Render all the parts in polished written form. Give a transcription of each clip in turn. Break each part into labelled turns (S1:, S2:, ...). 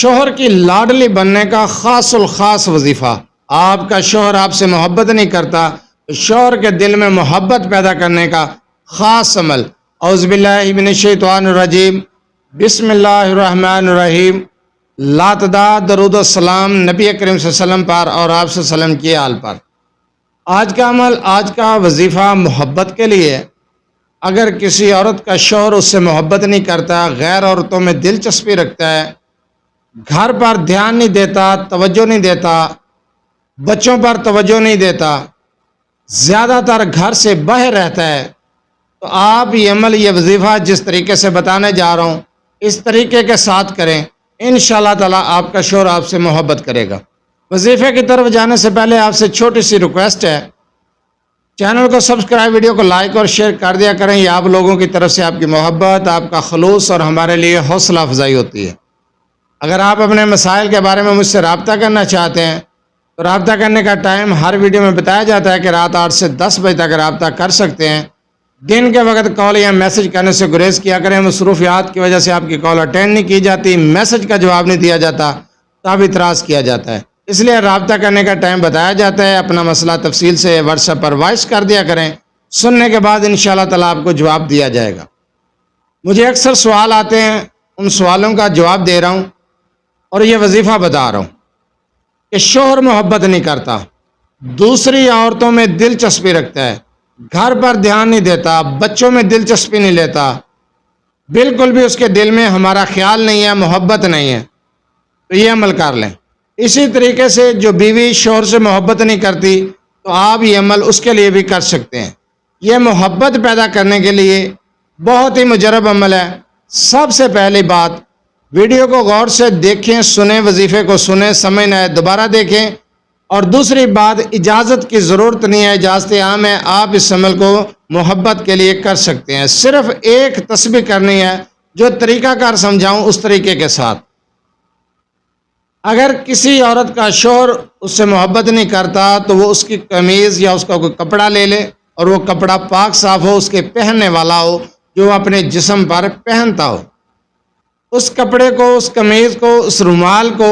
S1: شوہر کی لاڈلی بننے کا خاص الخاص وظیفہ۔ آپ کا شوہر آپ سے محبت نہیں کرتا تو شوہر کے دل میں محبت پیدا کرنے کا خاص عمل۔ اعوذ باللہ من الشیطان الرجیم، بسم اللہ الرحمن الرحیم۔ لاتعداد درود و سلام نبی کریم صلی اللہ علیہ وسلم پر اور آپ صلی اللہ علیہ وسلم کی آل پر۔ آج کا عمل، آج کا وظیفہ محبت کے لیے۔ اگر کسی عورت کا شوہر اس سے محبت نہیں کرتا، غیر عورتوں میں دلچسپی رکھتا ہے، گھر پر دھیان نہیں دیتا، توجہ نہیں دیتا، بچوں پر توجہ نہیں دیتا، زیادہ تر گھر سے باہر رہتا ہے، تو آپ یہ عمل، یہ وظیفہ جس طریقے سے بتانے جا رہا ہوں اس طریقے کے ساتھ کریں، انشاءاللہ تعالیٰ آپ کا شوہر آپ سے محبت کرے گا۔ وظیفے کی طرف جانے سے پہلے آپ سے چھوٹی سی ریکویسٹ ہے، چینل کو سبسکرائب، ویڈیو کو لائک اور شیئر کر دیا کریں۔ یہ آپ لوگوں کی طرف سے آپ کی محبت، آپ کا خلوص اور ہمارے لیے حوصلہ افزائی ہوتی ہے۔ اگر آپ اپنے مسائل کے بارے میں مجھ سے رابطہ کرنا چاہتے ہیں تو رابطہ کرنے کا ٹائم ہر ویڈیو میں بتایا جاتا ہے کہ رات 8 سے 10 بجے تک رابطہ کر سکتے ہیں۔ دن کے وقت کال یا میسج کرنے سے گریز کیا کریں، مصروفیات کی وجہ سے آپ کی کال اٹینڈ نہیں کی جاتی، میسج کا جواب نہیں دیا جاتا، تب اعتراض کیا جاتا ہے۔ اس لیے رابطہ کرنے کا ٹائم بتایا جاتا ہے۔ اپنا مسئلہ تفصیل سے واٹس ایپ پر وائس کر دیا کریں، سننے کے بعد انشاءاللہ تعالیٰ آپ کو جواب دیا جائے گا۔ مجھے اکثر سوال آتے ہیں، ان سوالوں کا جواب دے رہا ہوں اور یہ وظیفہ بتا رہا ہوں کہ شوہر محبت نہیں کرتا، دوسری عورتوں میں دلچسپی رکھتا ہے، گھر پر دھیان نہیں دیتا، بچوں میں دلچسپی نہیں لیتا، بالکل بھی اس کے دل میں ہمارا خیال نہیں ہے، محبت نہیں ہے، تو یہ عمل کر لیں۔ اسی طریقے سے جو بیوی شوہر سے محبت نہیں کرتی تو آپ یہ عمل اس کے لیے بھی کر سکتے ہیں۔ یہ محبت پیدا کرنے کے لیے بہت ہی مجرب عمل ہے۔ سب سے پہلی بات، ویڈیو کو غور سے دیکھیں، سنیں، وظیفے کو سنیں، سمجھ نہ آئے دوبارہ دیکھیں۔ اور دوسری بات، اجازت کی ضرورت نہیں ہے، اجازت عام ہے، آپ اس عمل کو محبت کے لیے کر سکتے ہیں۔ صرف ایک تسبیح کرنی ہے، جو طریقہ کار سمجھاؤں اس طریقے کے ساتھ۔ اگر کسی عورت کا شوہر اس سے محبت نہیں کرتا تو وہ اس کی قمیض یا اس کا کوئی کپڑا لے لے، اور وہ کپڑا پاک صاف ہو، اس کے پہننے والا ہو، جو وہ اپنے جسم پر پہنتا ہو، اس کپڑے کو، اس قمیض کو، اس رومال کو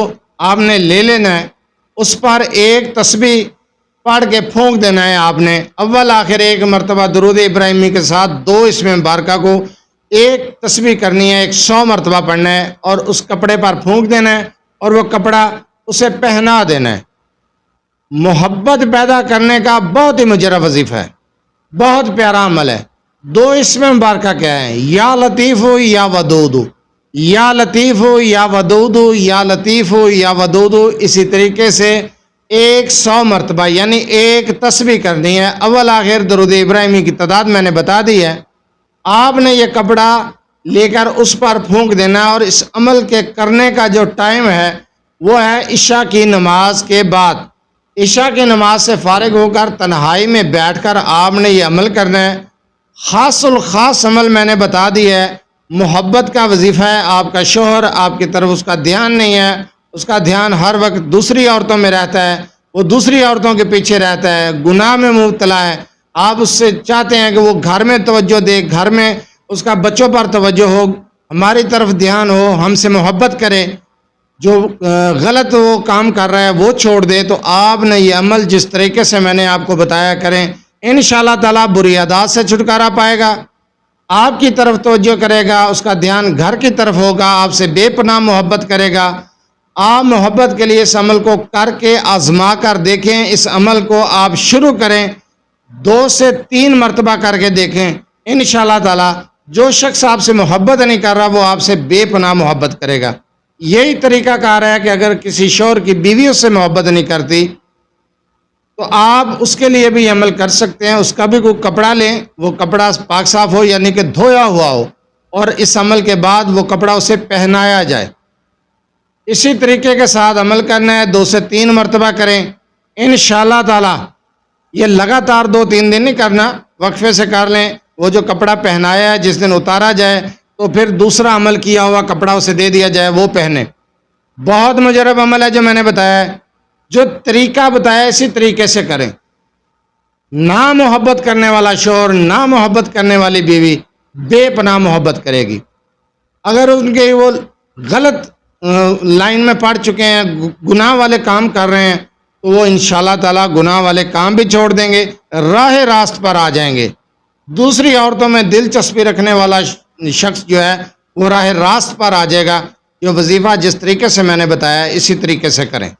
S1: آپ نے لے لینا ہے، اس پر ایک تسبیح پڑھ کے پھونک دینا ہے۔ آپ نے اول آخر ایک مرتبہ درود ابراہیمی کے ساتھ 2 اسم مبارکہ کو ایک تسبیح کرنی ہے، 100 مرتبہ پڑھنا ہے اور اس کپڑے پر پھونک دینا ہے اور وہ کپڑا اسے پہنا دینا ہے۔ محبت پیدا کرنے کا بہت ہی مجرب وظیفہ ہے، بہت پیارا عمل ہے۔ 2 اسم مبارکہ کیا ہیں؟ یا لطیف ہو یا ودود، یا لطیف ہو یا ودود، یا لطیف ہو یا ودود۔ اسی طریقے سے 100 مرتبہ یعنی ایک تسبیح کرنی ہے۔ اول آخر درود ابراہیمی کی تعداد میں نے بتا دی ہے۔ آپ نے یہ کپڑا لے کر اس پر پھونک دینا، اور اس عمل کے کرنے کا جو ٹائم ہے وہ ہے عشاء کی نماز کے بعد۔ عشاء کی نماز سے فارغ ہو کر تنہائی میں بیٹھ کر آپ نے یہ عمل کرنا ہے۔ خاص الخاص عمل میں نے بتا دی ہے، محبت کا وظیفہ ہے۔ آپ کا شوہر آپ کی طرف اس کا دھیان نہیں ہے، اس کا دھیان ہر وقت دوسری عورتوں میں رہتا ہے، وہ دوسری عورتوں کے پیچھے رہتا ہے، گناہ میں مبتلا ہے۔ آپ اس سے چاہتے ہیں کہ وہ گھر میں توجہ دے، گھر میں اس کا بچوں پر توجہ ہو، ہماری طرف دھیان ہو، ہم سے محبت کرے، جو غلط وہ کام کر رہا ہے وہ چھوڑ دے۔ تو آپ نے یہ عمل جس طریقے سے میں نے آپ کو بتایا کریں، انشاءاللہ تعالیٰ بری عادات سے چھٹکارا پائے گا، آپ کی طرف توجہ کرے گا، اس کا دھیان گھر کی طرف ہوگا، آپ سے بے پناہ محبت کرے گا۔ آپ محبت کے لیے اس عمل کو کر کے آزما کر دیکھیں۔ اس عمل کو آپ شروع کریں، 2 سے 3 مرتبہ کر کے دیکھیں، انشاءاللہ تعالیٰ جو شخص آپ سے محبت نہیں کر رہا وہ آپ سے بے پناہ محبت کرے گا۔ یہی طریقہ کار ہے کہ اگر کسی شوہر کی بیوی اس سے محبت نہیں کرتی تو آپ اس کے لیے بھی عمل کر سکتے ہیں۔ اس کا بھی کوئی کپڑا لیں، وہ کپڑا پاک صاف ہو یعنی کہ دھویا ہوا ہو، اور اس عمل کے بعد وہ کپڑا اسے پہنایا جائے۔ اسی طریقے کے ساتھ عمل کرنا ہے، 2 سے 3 مرتبہ کریں انشاءاللہ تعالی۔ یہ لگاتار 2-3 دن نہیں کرنا، وقفے سے کر لیں۔ وہ جو کپڑا پہنایا ہے جس دن اتارا جائے تو پھر دوسرا عمل کیا ہوا کپڑا اسے دے دیا جائے، وہ پہنے۔ بہت مجرب عمل ہے جو میں نے بتایا ہے، جو طریقہ بتایا اسی طریقے سے کریں۔ نہ محبت کرنے والا شوہر، نہ محبت کرنے والی بیوی بے پناہ محبت کرے گی۔ اگر ان کے وہ غلط لائن میں پڑ چکے ہیں, گناہ والے کام کر رہے ہیں, تو وہ انشاءاللہ تعالیٰ گناہ والے کام بھی چھوڑ دیں گے, راہ راست پر آ جائیں گے. دوسری عورتوں میں دلچسپی رکھنے والا شخص جو ہے وہ راہ راست پر آ جائے گا. جو وظیفہ جس طریقے سے میں نے بتایا اسی طریقے سے کریں.